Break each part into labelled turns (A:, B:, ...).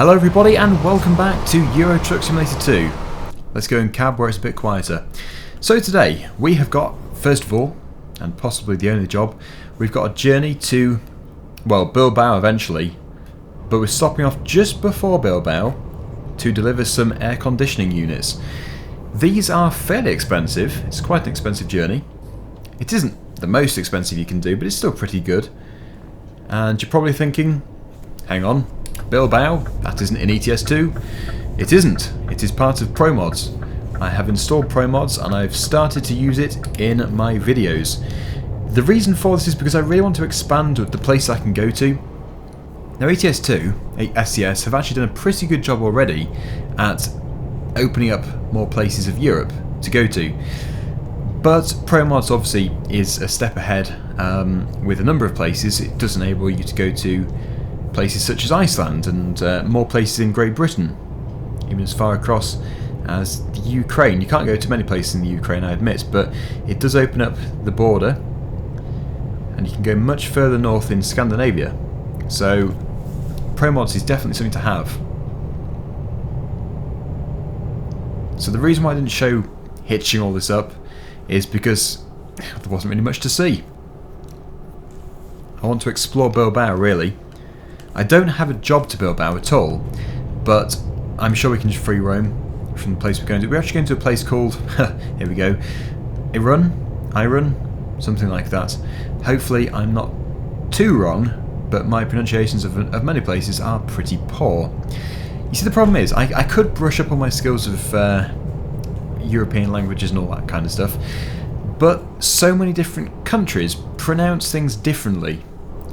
A: Hello everybody and welcome back to Euro Truck Simulator 2. Let's go in cab where it's a bit quieter. So today we have got, first of all, and possibly the only job, we've got a journey to, well, Bilbao eventually, but we're stopping off just before Bilbao to deliver some air conditioning units. These are fairly expensive, it's quite an expensive journey. It isn't the most expensive you can do, but it's still pretty good. And you're probably thinking, hang on, Bilbao, that isn't in ETS2. It isn't. It is part of ProMods. I have installed ProMods and I've started to use it in my videos. The reason for this is because I really want to expand the place I can go to. Now ETS2, SCS, have actually done a pretty good job already at opening up more places of Europe to go to. But ProMods obviously is a step ahead with a number of places. It does enable you to go to places such as Iceland and more places in Great Britain, even as far across as the Ukraine. You can't go to many places in the Ukraine, I admit, but it does open up the border and you can go much further north in Scandinavia. So ProMods is definitely something to have. So the reason why I didn't show hitching all this up is because there wasn't really much to see. I want to explore Bilbao, really. I don't have a job to Bilbao at all, but I'm sure we can just free roam from the place we're going to. We're actually going to a place called, here we go, Irun, something like that. Hopefully I'm not too wrong, but my pronunciations of many places are pretty poor. You see, the problem is, I could brush up on my skills of European languages and all that kind of stuff, but so many different countries pronounce things differently,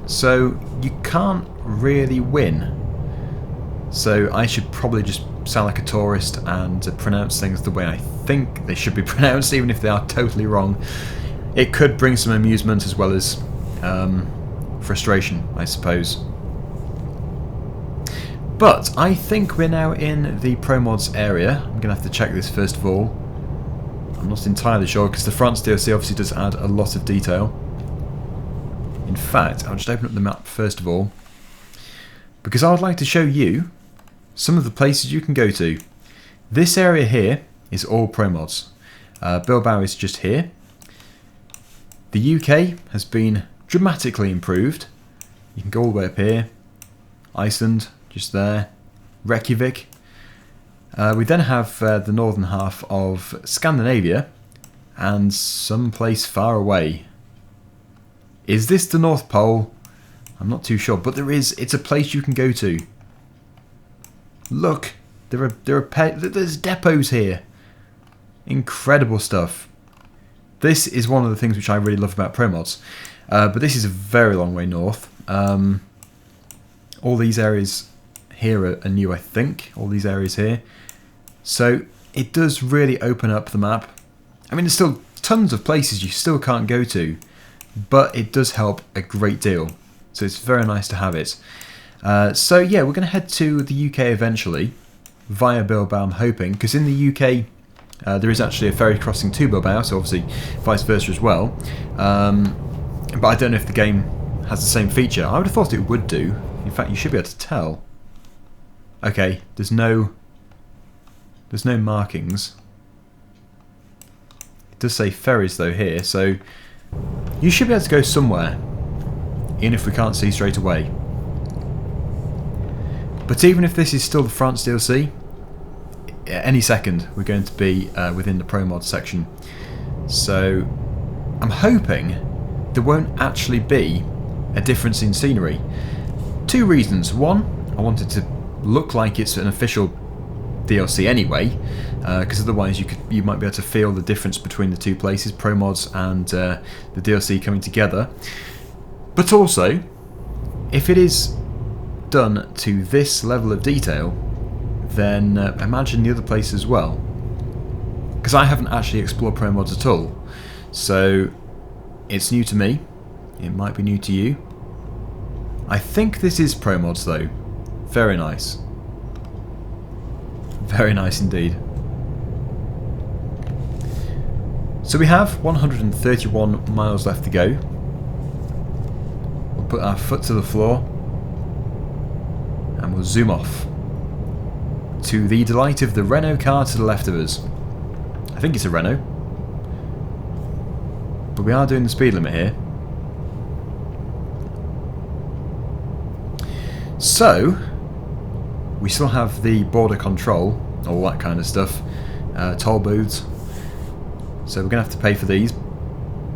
A: so you can't really win. So I should probably just sound like a tourist and pronounce things the way I think they should be pronounced, even if they are totally wrong. It could bring some amusement as well as frustration, I suppose. But I think we're now in the ProMods area. I'm going to have to check this first of all. I'm not entirely sure because the France DLC obviously does add a lot of detail. In fact, I'll just open up the map first of all, because I would like to show you some of the places you can go to. This area here is all ProMods. Bilbao is just here. The UK has been dramatically improved. You can go all the way up here. Iceland, just there. Reykjavik. We then have the northern half of Scandinavia and some place far away. Is this the North Pole? I'm not too sure, but it's a place you can go to. Look, there's depots here. Incredible stuff. This is one of the things which I really love about ProMods. But this is a very long way north. All these areas here are new, I think. All these areas here. So it does really open up the map. I mean, there's still tons of places you still can't go to, but it does help a great deal. So it's very nice to have it. So yeah, we're going to head to the UK eventually, via Bilbao, I'm hoping, because in the UK there is actually a ferry crossing to Bilbao, so obviously vice versa as well. But I don't know if the game has the same feature. I would have thought it would do. In fact, you should be able to tell. Okay, there's no markings. It does say ferries though here, so you should be able to go somewhere, even if we can't see straight away. But even if this is still the France DLC, any second we're going to be within the ProMods section. So I'm hoping there won't actually be a difference in scenery. Two reasons. One, I want it to look like it's an official DLC anyway, because otherwise you might be able to feel the difference between the two places, ProMods and the DLC coming together. But also, if it is done to this level of detail, then imagine the other place as well. Because I haven't actually explored ProMods at all, so it's new to me. It might be new to you. I think this is ProMods though. Very nice. Very nice indeed. So we have 131 miles left to go. We'll put our foot to the floor and we'll zoom off. to the delight of the Renault car to the left of us. I think it's a Renault. But we are doing the speed limit here. So, we still have the border control, all that kind of stuff, toll booths. So we're going to have to pay for these.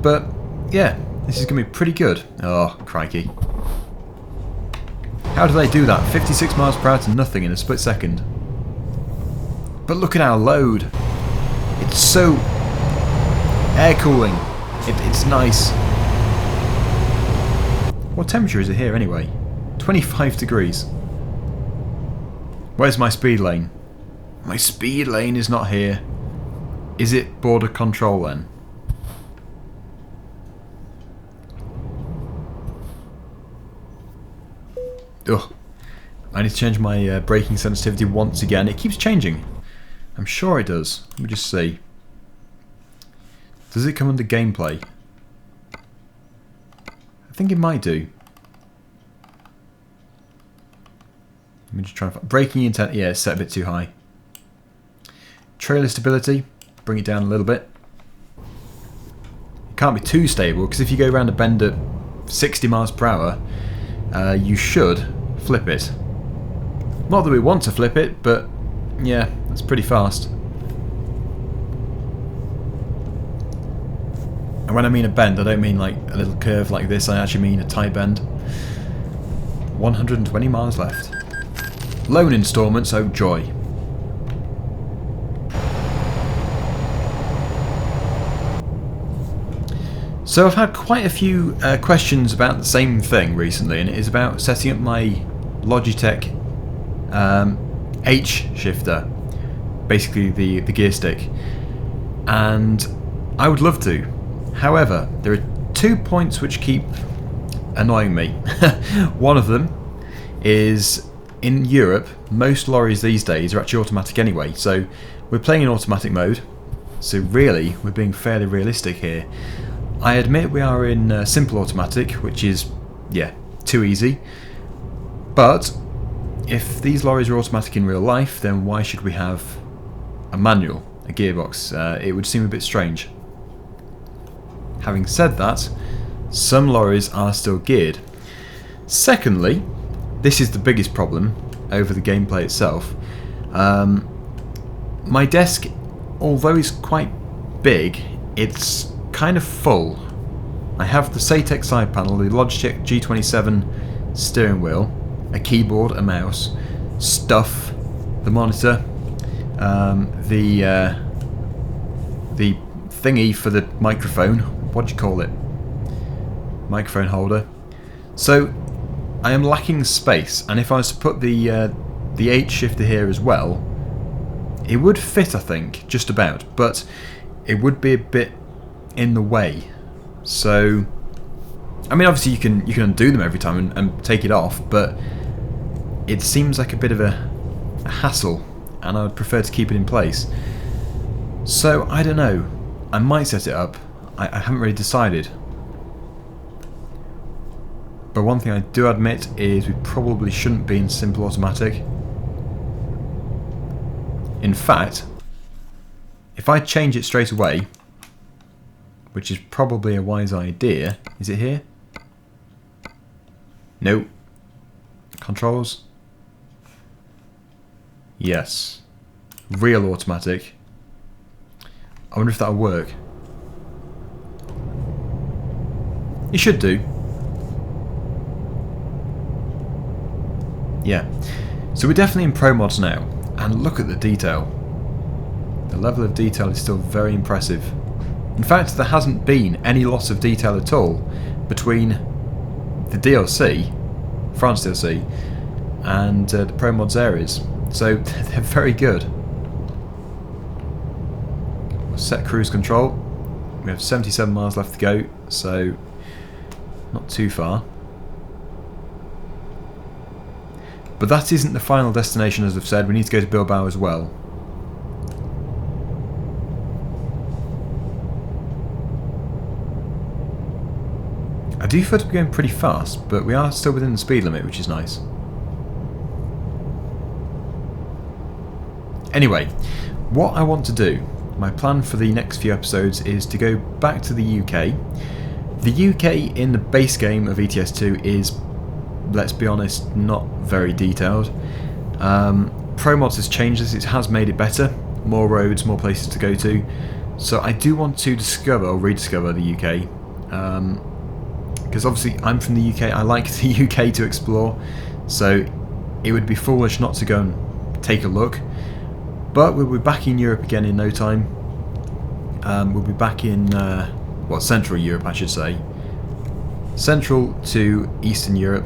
A: But, yeah, this is going to be pretty good. Oh, crikey. How do they do that? 56 miles per hour to nothing in a split second. But look at our load. It's so air cooling. It's nice. What temperature is it here anyway? 25 degrees. Where's my speed lane? My speed lane is not here. Is it border control then? Ugh. I need to change my braking sensitivity once again. It keeps changing. I'm sure it does. Let me just see. Does it come under gameplay? I think it might do. Let me just try and find... Braking intent, yeah, it's set a bit too high. Trailer stability, bring it down a little bit. It can't be too stable, because if you go around a bend at 60 miles per hour, you should flip it. Not that we want to flip it, but yeah, that's pretty fast. And when I mean a bend, I don't mean like a little curve like this, I actually mean a tight bend. 120 miles left. Loan instalments, oh joy. So I've had quite a few questions about the same thing recently, and it is about setting up my Logitech H shifter, basically the gear stick, and I would love to. However, there are 2 points which keep annoying me. One of them is, in Europe, most lorries these days are actually automatic anyway, so we're playing in automatic mode, so really we're being fairly realistic here. I admit we are in simple automatic, which is, yeah, too easy, but if these lorries are automatic in real life, then why should we have a manual, a gearbox? It would seem a bit strange. Having said that, some lorries are still geared. Secondly, this is the biggest problem over the gameplay itself. My desk, although it's quite big, it's kind of full. I have the Satex side panel, the Logitech G27 steering wheel, a keyboard, a mouse, stuff, the monitor, the thingy for the microphone. What do you call it? Microphone holder. So I am lacking space, and if I was to put the H shifter here as well, it would fit, I think, just about, but it would be a bit in the way. So, I mean, obviously you can undo them every time and take it off, but it seems like a bit of a hassle, and I would prefer to keep it in place. So I don't know. I might set it up. I haven't really decided. But one thing I do admit is we probably shouldn't be in simple automatic. In fact, if I change it straight away, which is probably a wise idea, is it here? No. Controls? Yes. Real automatic. I wonder if that'll work. It should do. Yeah. So we're definitely in ProMods now, and look at the detail. The level of detail is still very impressive. In fact, there hasn't been any loss of detail at all between the DLC, France DLC, and the ProMods areas. So they're very good. We'll set cruise control. We have 77 miles left to go, so not too far. But that isn't the final destination, as I've said. We need to go to Bilbao as well. I do feel to be going pretty fast, but we are still within the speed limit, which is nice. Anyway, what I want to do, my plan for the next few episodes is to go back to the UK. The UK in the base game of ETS2 is, let's be honest, not very detailed. ProMods has changed this, it has made it better, more roads, more places to go to. So I do want to discover or rediscover the UK. Because obviously I'm from the UK, I like the UK to explore, so it would be foolish not to go and take a look. But we'll be back in Europe again in no time. We'll be back in, Central Europe I should say. Central to Eastern Europe,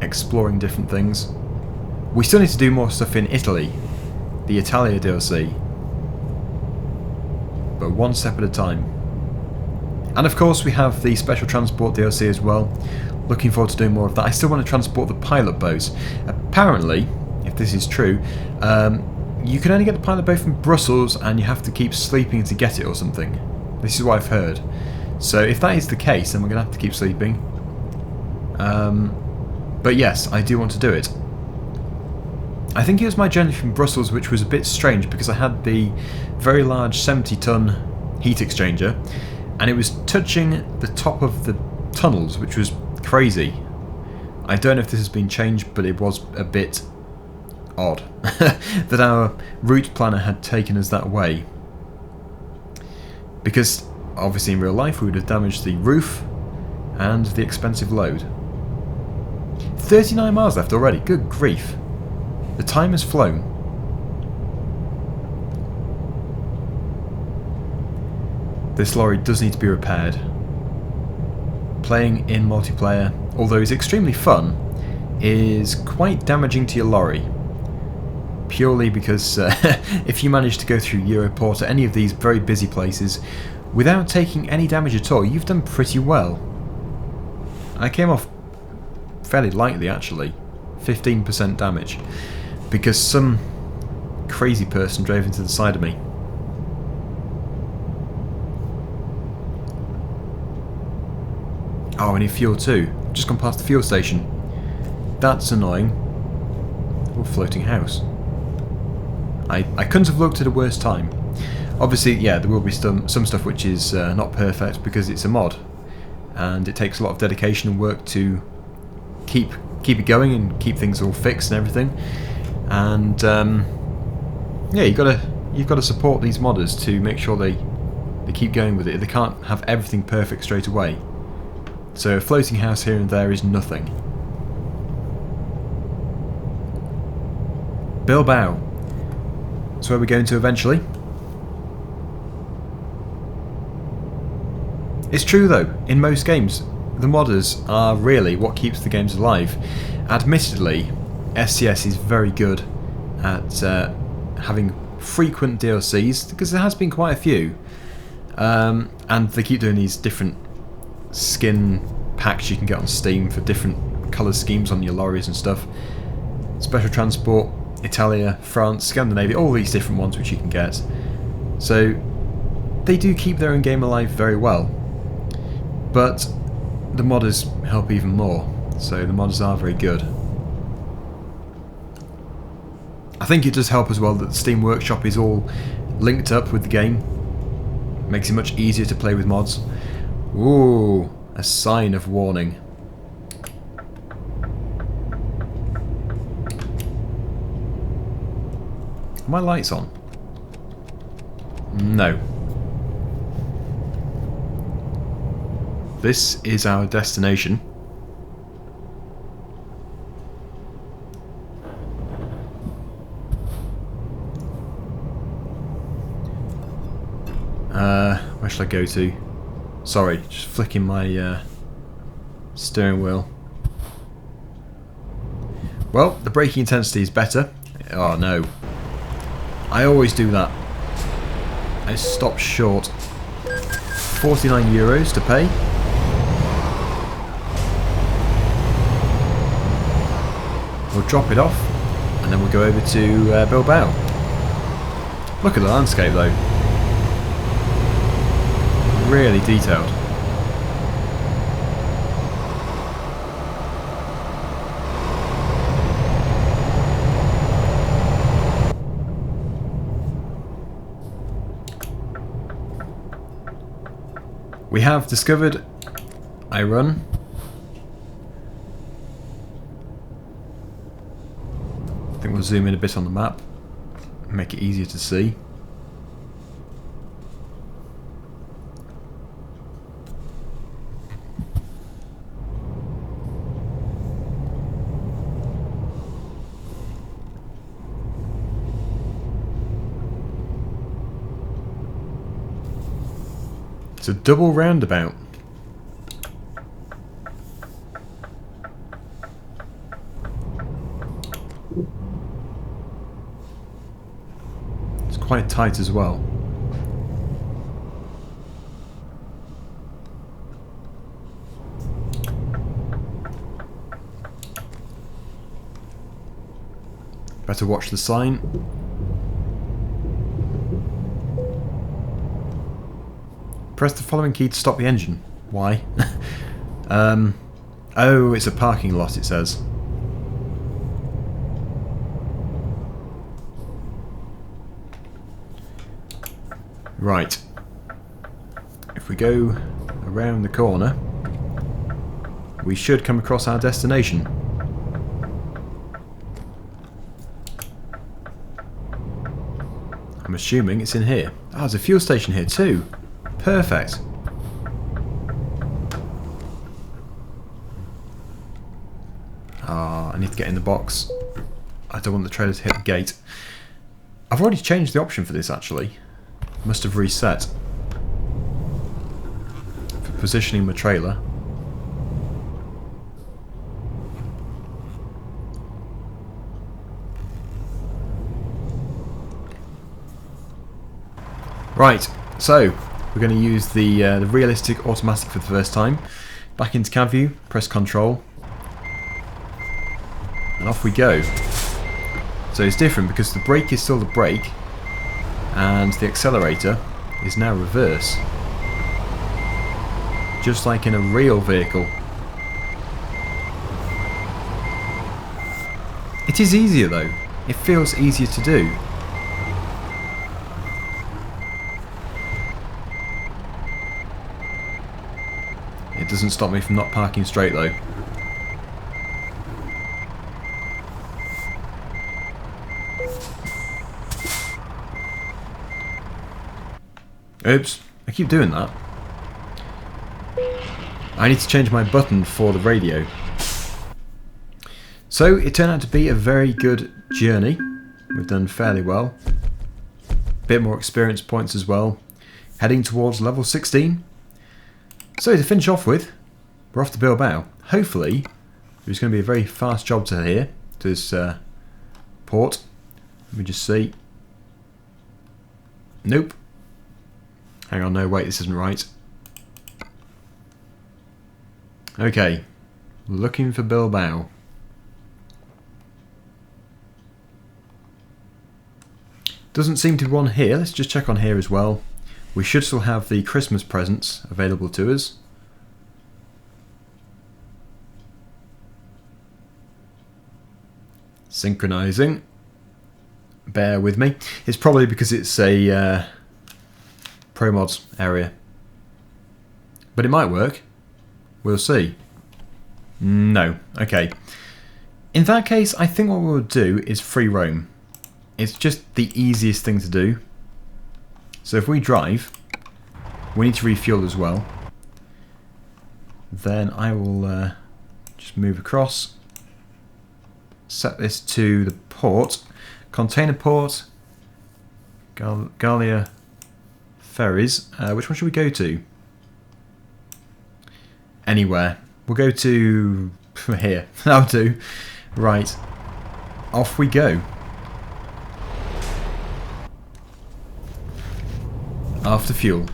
A: exploring different things. We still need to do more stuff in Italy, the Italia DLC, but one step at a time. And of course we have the Special Transport DLC as well. Looking forward to doing more of that. I still want to transport the pilot boat. Apparently, if this is true, you can only get the pilot boat from Brussels and you have to keep sleeping to get it or something. This is what I've heard. So if that is the case, then we're going to have to keep sleeping. But yes, I do want to do it. I think it was my journey from Brussels which was a bit strange because I had the very large 70-ton heat exchanger and it was touching the top of the tunnels, which was crazy. I don't know if this has been changed, but it was a bit odd that our route planner had taken us that way. Because obviously in real life we would have damaged the roof and the expensive load. 39 miles left already, good grief. The time has flown. This lorry does need to be repaired. Playing in multiplayer, although it's extremely fun, is quite damaging to your lorry. Purely because if you manage to go through Europort or any of these very busy places without taking any damage at all, you've done pretty well. I came off fairly lightly actually, 15% damage, because some crazy person drove into the side of me. Oh, I need fuel too. Just gone past the fuel station. That's annoying. Oh, floating house. I couldn't have looked at a worse time. Obviously, yeah, there will be some stuff which is not perfect because it's a mod, and it takes a lot of dedication and work to keep it going and keep things all fixed and everything. And yeah, you've got to support these modders to make sure they keep going with it. They can't have everything perfect straight away. So a floating house here and there is nothing. Bilbao. That's where we're going to eventually. It's true though, in most games, the modders are really what keeps the games alive. Admittedly, SCS is very good at having frequent DLCs, because there has been quite a few. And they keep doing these different skin packs you can get on Steam for different colour schemes on your lorries and stuff. Special Transport, Italia, France, Scandinavia, all these different ones which you can get. So they do keep their own game alive very well. But the modders help even more. So the modders are very good. I think it does help as well that the Steam Workshop is all linked up with the game. Makes it much easier to play with mods. Ooh, a sign of warning. Are my lights on? No. This is our destination. Where should I go to? Sorry, just flicking my steering wheel. Well, the braking intensity is better. Oh no. I always do that. I stopped short. €49 to pay. We'll drop it off and then we'll go over to Bilbao. Look at the landscape though. Really detailed. We have discovered a run. I think we'll zoom in a bit on the map, make it easier to see. It's a double roundabout. It's quite tight as well. Better watch the sign. Press the following key to stop the engine. Why? Oh, it's a parking lot, it says. Right. If we go around the corner, we should come across our destination. I'm assuming it's in here. Ah, there's a fuel station here too. Perfect. Ah, I need to get in the box. I don't want the trailer to hit the gate. I've already changed the option for this actually. Must have reset. For positioning my trailer. Right, so we're going to use the realistic automatic for the first time. Back into cab view, press control, and off we go. So it's different because the brake is still the brake, and the accelerator is now reverse. Just like in a real vehicle. It is easier though. It feels easier to do. It doesn't stop me from not parking straight though. Oops, I keep doing that. I need to change my button for the radio. So it turned out to be a very good journey. We've done fairly well. Bit more experience points as well. Heading towards level 16. So to finish off with, we're off to Bilbao. Hopefully, there's going to be a very fast job to here, to this port. Let me just see. Nope. Hang on, no, wait, this isn't right. Okay, looking for Bilbao. Doesn't seem to be one here. Let's just check on here as well. We should still have the Christmas presents available to us. Synchronizing. Bear with me. It's probably because it's a ProMods area. But it might work. We'll see. No. Okay. In that case, I think what we'll do is free roam. It's just the easiest thing to do. So if we drive, we need to refuel as well. Then I will just move across. Set this to the port. Container port. Gallia ferries. Which one should we go to? Anywhere. We'll go to here. That'll do. Right. Off we go. After fuel.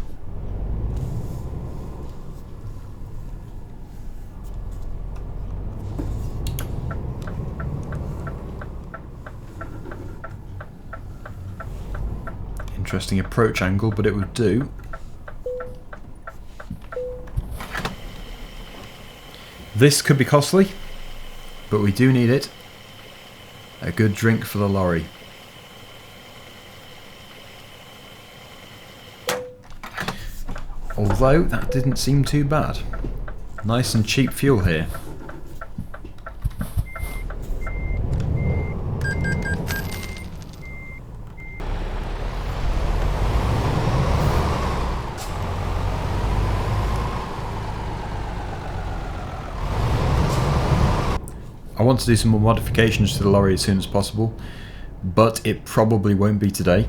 A: Interesting approach angle, but it would do. This could be costly, but we do need it. A good drink for the lorry. Although, that didn't seem too bad. Nice and cheap fuel here. I want to do some more modifications to the lorry as soon as possible, but it probably won't be today.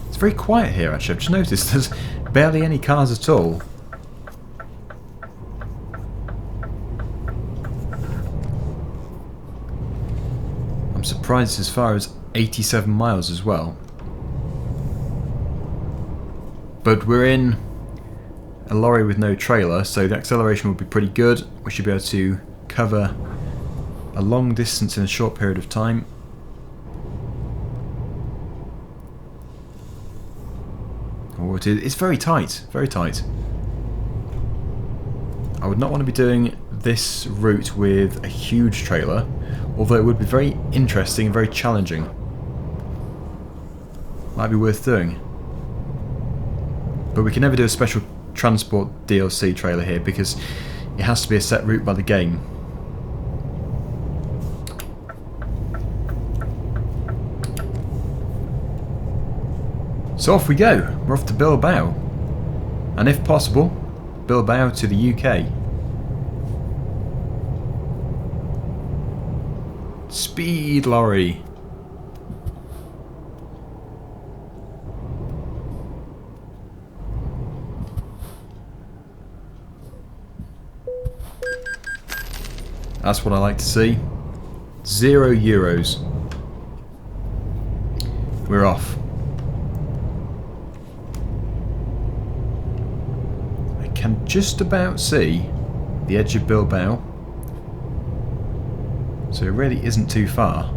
A: It's very quiet here actually, I've just noticed there's barely any cars at all. I'm surprised it's as far as 87 miles as well. But we're in a lorry with no trailer, so the acceleration will be pretty good. We should be able to cover a long distance in a short period of time. Oh, it's very tight, very tight. I would not want to be doing this route with a huge trailer, although it would be very interesting and very challenging. Might be worth doing. But we can never do a special transport DLC trailer here because it has to be a set route by the game. So off we go. We're off to Bilbao, and if possible, Bilbao to the UK. Speed lorry. That's what I like to see. €0. We're off. I can just about see the edge of Bilbao, so it really isn't too far.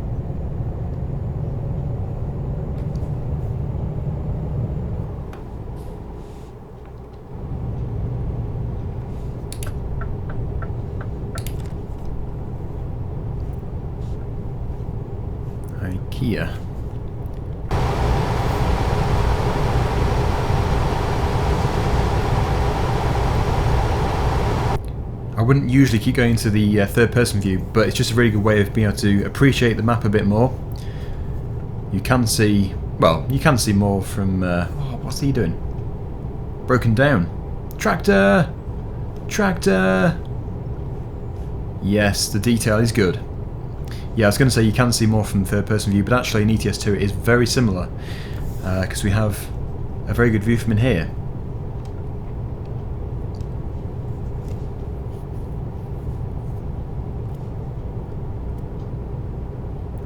A: Here. I wouldn't usually keep going to the third person view, but it's just a really good way of being able to appreciate the map a bit more. You can see, well, you can see more from, oh, what's he doing? Broken down. Tractor! Tractor! Yes, the detail is good. Yeah, I was going to say you can see more from third person view, but actually in ETS2 it is very similar, because we have a very good view from in here.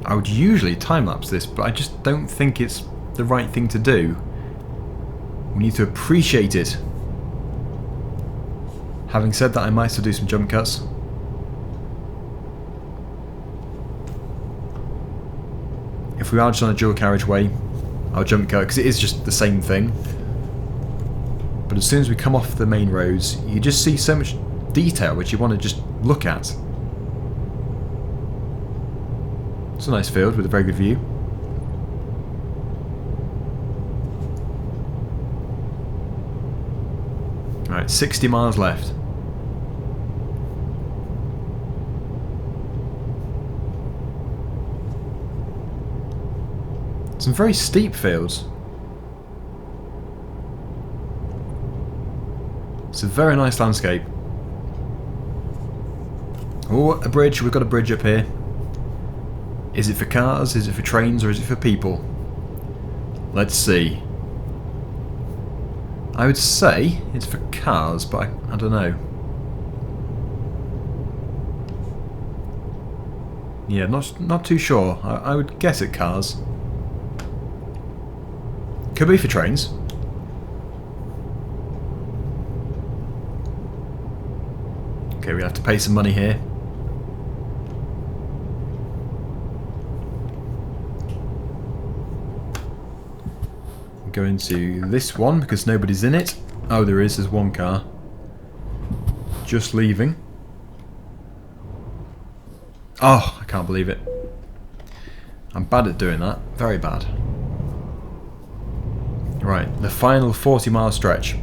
A: I would usually time-lapse this, but I just don't think it's the right thing to do. We need to appreciate it. Having said that, I might still do some jump cuts. If we are just on a dual carriageway, I'll jump cut because it is just the same thing. But as soon as we come off the main roads, you just see so much detail which you want to just look at. It's a nice field with a very good view. Alright, 60 miles left. Some very steep fields. It's a very nice landscape. Oh, a bridge. We've got a bridge up here. Is it for cars, is it for trains, or is it for people? Let's see. I would say it's for cars, but I don't know. Yeah, not too sure. I would guess at cars. Could be for trains. Okay, we have to pay some money here. Go into this one because nobody's in it. Oh, there's one car. Just leaving. Oh, I can't believe it. I'm bad at doing that. Very bad. Right, the final 40-mile stretch.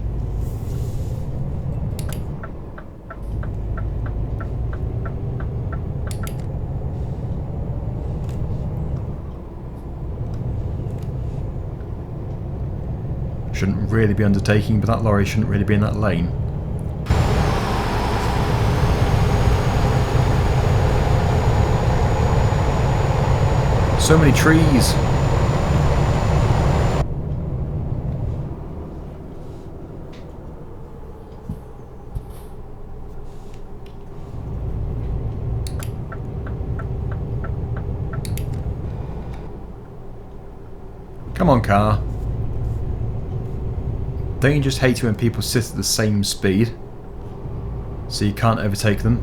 A: Shouldn't really be undertaking, but that lorry shouldn't really be in that lane. So many trees. Come on, car. Don't you just hate it when people sit at the same speed so you can't overtake them?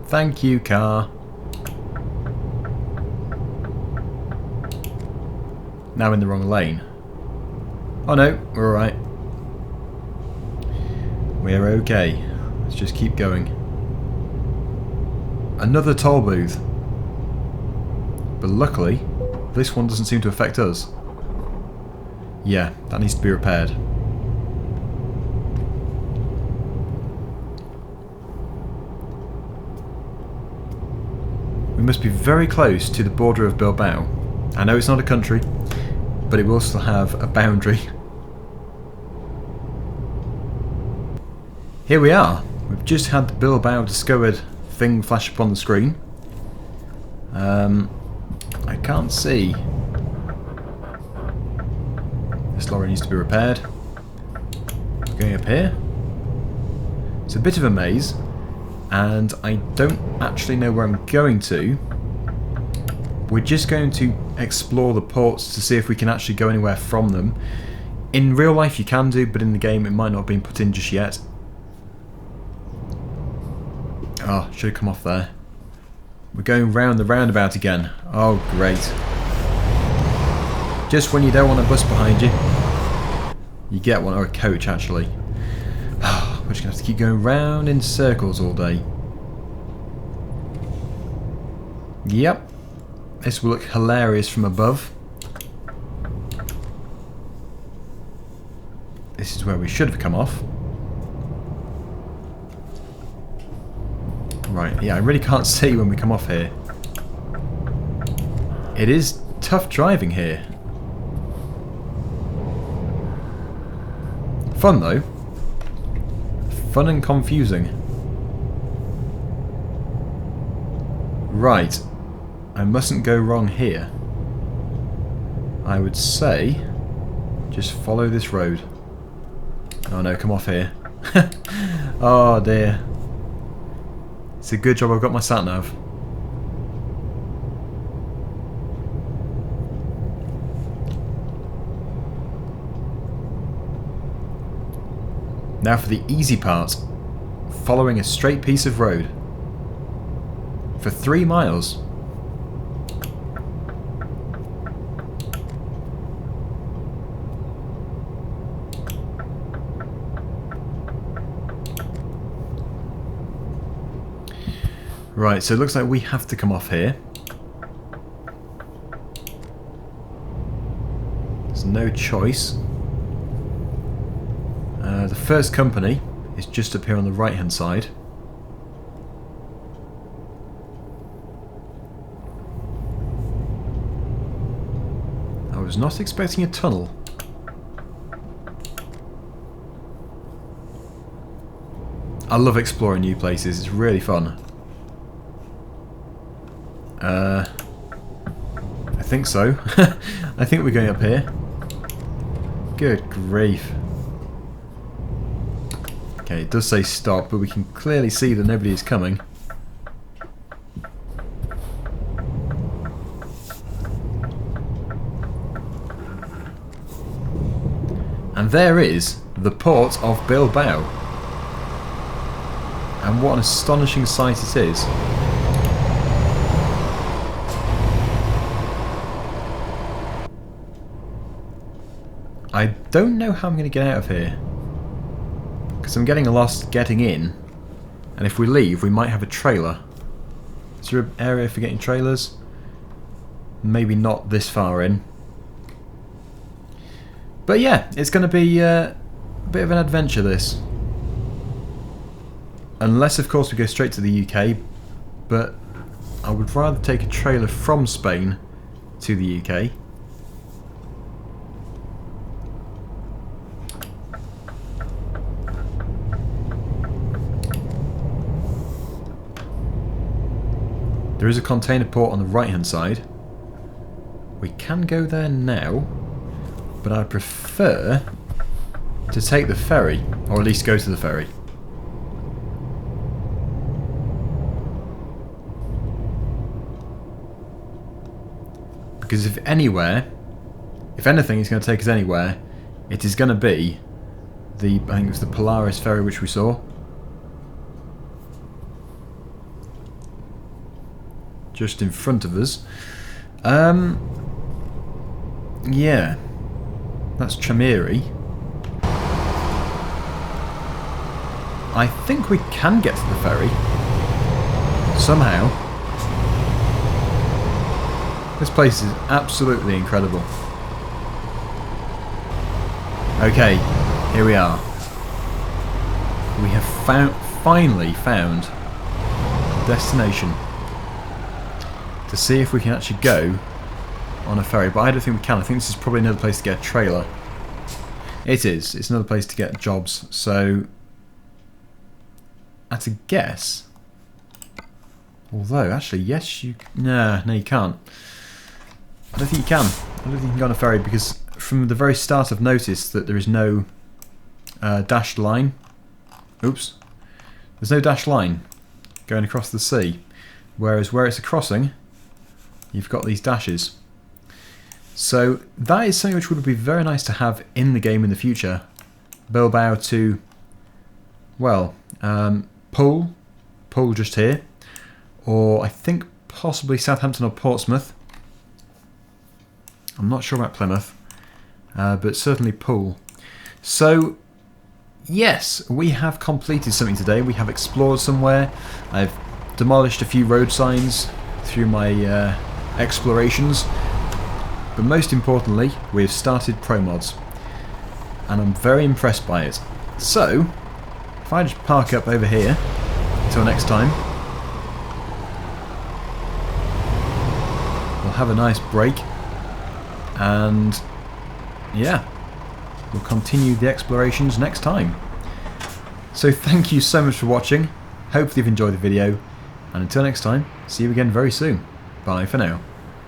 A: Thank you, car. Now in the wrong lane. Oh no, we're alright. We're okay. Let's just keep going. Another toll booth. But luckily, this one doesn't seem to affect us. Yeah, that needs to be repaired. We must be very close to the border of Bilbao. I know it's not a country, but it will still have a boundary. Here we are. We've just had the Bilbao discovered thing flash upon the screen. I can't see. This lorry needs to be repaired. We're going up here. It's a bit of a maze, and I don't actually know where I'm going to. We're just going to explore the ports to see if we can actually go anywhere from them. In real life you can do, but in the game it might not have been put in just yet. Oh, should have come off there. We're going round the roundabout again. Oh, great. Just when you don't want a bus behind you, you get one, or a coach actually. We're just going to have to keep going round in circles all day. Yep. This will look hilarious from above. This is where we should have come off. Right, yeah, I really can't see when we come off here. It is tough driving here. Fun though. Fun and confusing. Right. I mustn't go wrong here. I would say just follow this road. Oh no, come off here. Oh dear. It's a good job I've got my sat-nav. Now for the easy part. Following a straight piece of road. For 3 miles. Right, so it looks like we have to come off here. There's no choice. The first company is just up here on the right hand side. I was not expecting a tunnel. I love exploring new places, it's really fun. I think so. I think we're going up here. Good grief. Okay, it does say stop, but we can clearly see that nobody is coming. And there is the port of Bilbao. And what an astonishing sight it is. I don't know how I'm going to get out of here. Because I'm getting lost getting in. And if we leave, we might have a trailer. Is there an area for getting trailers? maybe not this far in. But yeah, it's going to be a bit of an adventure, this. Unless, of course, we go straight to the UK, but I would rather take a trailer from Spain to the UK. There is a container port on the right hand side. We can go there now, but I prefer to take the ferry, or at least go to the ferry. Because if anything is going to take us anywhere, it is going to be I think it was the Polaris ferry which we saw. Just in front of us. Yeah. That's Chamiri. I think we can get to the ferry. Somehow. This place is absolutely incredible. Okay, here we are. We have finally found a destination to see if we can actually go on a ferry, but I don't think we can. I think this is probably another place to get a trailer. It is. It's another place to get jobs, so at a guess. Although, actually, yes, you... No, you can't. I don't think you can. I don't think you can go on a ferry because from the very start I've noticed that there is no dashed line. Oops. There's no dashed line going across the sea. Whereas where it's a crossing, you've got these dashes. So that is something which would be very nice to have in the game in the future. Bilbao to, well, Poole just here. Or I think possibly Southampton or Portsmouth. I'm not sure about Plymouth, but certainly Poole. So, yes, we have completed something today. We have explored somewhere. I've demolished a few road signs through my explorations. But most importantly, we have started ProMods. And I'm very impressed by it. So, if I just park up over here, until next time, we'll have a nice break. And yeah, we'll continue the explorations next time. So thank you so much for watching. Hopefully you've enjoyed the video, and until next time, see you again very soon. Bye for now.